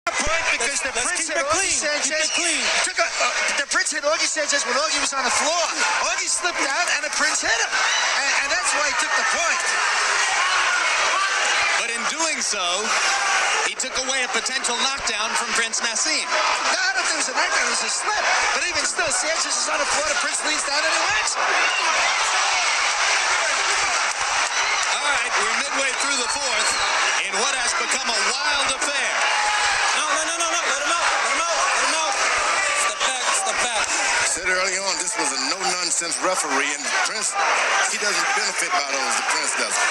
Point because the Prince hit Augie Sanchez. The Prince hit Augie Sanchez when Augie was on the floor. Augie slipped out and the Prince hit him, and that's why he took the point. But in doing so, he took away a potential knockdown from Prince Nassim. No, I don't think it was a knockdown, it was a slip. But even still, Sanchez is on the floor, the Prince leans down and he wins. All right, we're midway through the fourth in what has become a wild affair. No, let him out. Step back. I said early on, this was a no-nonsense referee, and Prince, he doesn't benefit by those, the Prince doesn't.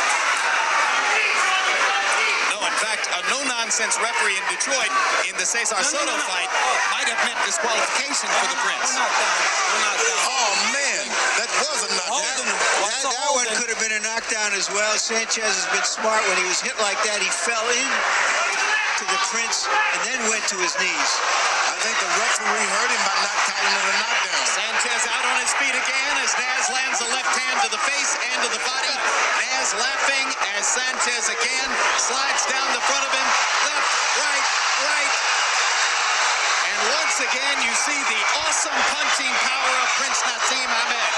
No, in fact, a no-nonsense referee in Detroit in the Cesar Soto fight might have meant disqualification for the Prince. Oh, man, that was a knockdown. That one could have been a knockdown as well. Sanchez has been smart. When he was hit like that, he fell in to the Prince and then went to his knees. I think the referee hurt him by not calling it a knockdown. Sanchez out on his feet again as Naz lands a left hand to the face and to the body. Naz laughing as Sanchez again slides down the front of him. Left, right. And once again, you see the awesome punching power of Prince Nassim Hamed.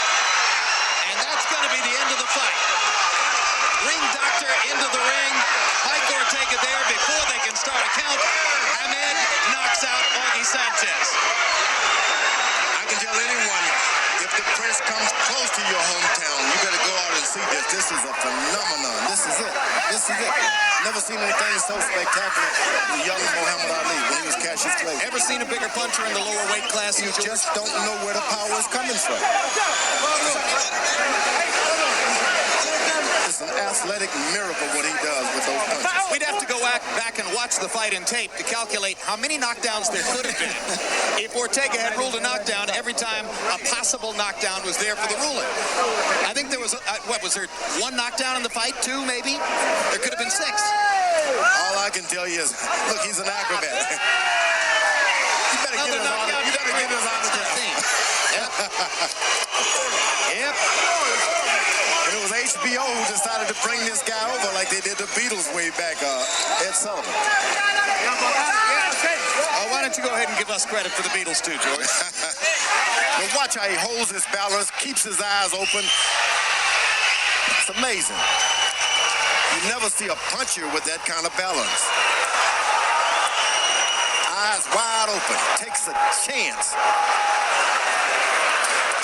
And that's going to be the end of the fight. Ring doctor into the ring. Mike Ortega there before they can start a count. Hamed knocks out Augie Sanchez. I can tell anyone, if the Prince comes close to your hometown, you better go out and see this. This is a phenomenon. This is it. Never seen anything so spectacular as young Muhammad Ali when he was Cassius Clay. Ever seen a bigger puncher in the lower weight class? You just don't know where the power is coming from. It's an athletic miracle what he does with those punches. We'd have to go back and watch the fight in tape to calculate how many knockdowns there could have been if Ortega had ruled a knockdown every time a possible knockdown was there for the ruling. I think there was, was there one knockdown in the fight? Two, maybe? There could have been six. All I can tell you is, look, he's an acrobat. You better get his autograph. Yep. And it was HBO who decided to bring this guy over like they did the Beatles way back, Ed Sullivan. Why don't you go ahead and give us credit for the Beatles too, George? But watch how he holds his balance, keeps his eyes open. It's amazing. You never see a puncher with that kind of balance. Eyes wide open, takes a chance.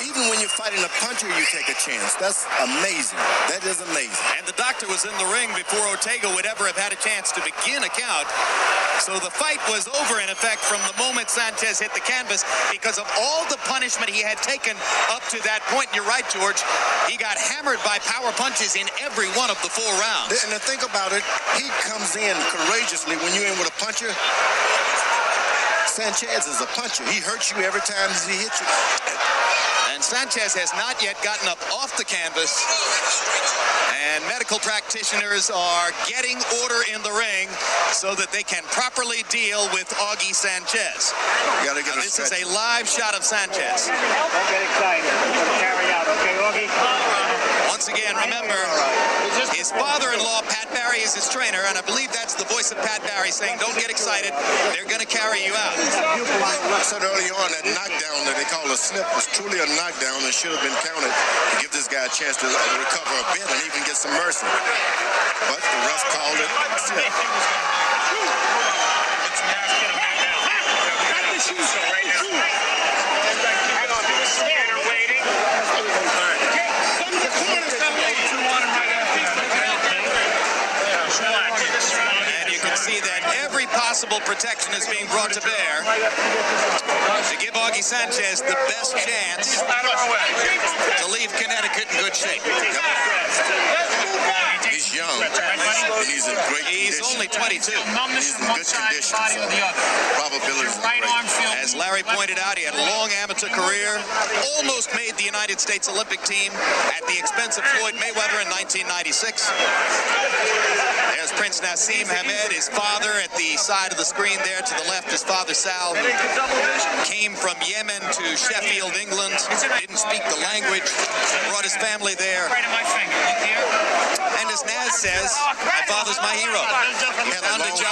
Even when you're fighting a puncher, you take a chance. That's amazing. That is amazing. And the doctor was in the ring before Ortega would ever have had a chance to begin a count. So the fight was over, in effect, from the moment Sanchez hit the canvas because of all the punishment he had taken up to that point. And you're right, George. He got hammered by power punches in every one of the 4 rounds. And to think about it, he comes in courageously when you're in with a puncher. Sanchez is a puncher. He hurts you every time he hits you. And Sanchez has not yet gotten up off the canvas. And medical practitioners are getting order in the ring so that they can properly deal with Augie Sanchez. Now, this is a live shot of Sanchez. Don't get excited. Carry out, okay, Augie? Once again, remember, his father-in-law, Pat Barry, is his trainer, and I believe that's the voice of Pat Barry saying, don't get excited, they're going to carry you out. I said early on that knockdown that they call a slip was truly a knockdown that should have been counted to give this guy a chance to recover a bit and even get some mercy. But the ref called it a slip. And you can see that every possible protection is being brought to bear to give Augie Sanchez the best chance to leave Connecticut in good shape. He's young, and he's in great condition. He's only 22. He's in good condition, so probabilities are great. As Larry pointed out, he had a long amateur career, almost made the United States Olympic team at the expense of Floyd Mayweather in 1996. There's Prince Nassim Hamed, his father at the side of the screen there. To the left, his father Sal, came from Yemen to Sheffield, England, didn't speak the language, brought his family there. And as Naz says, my father's my hero. He found a job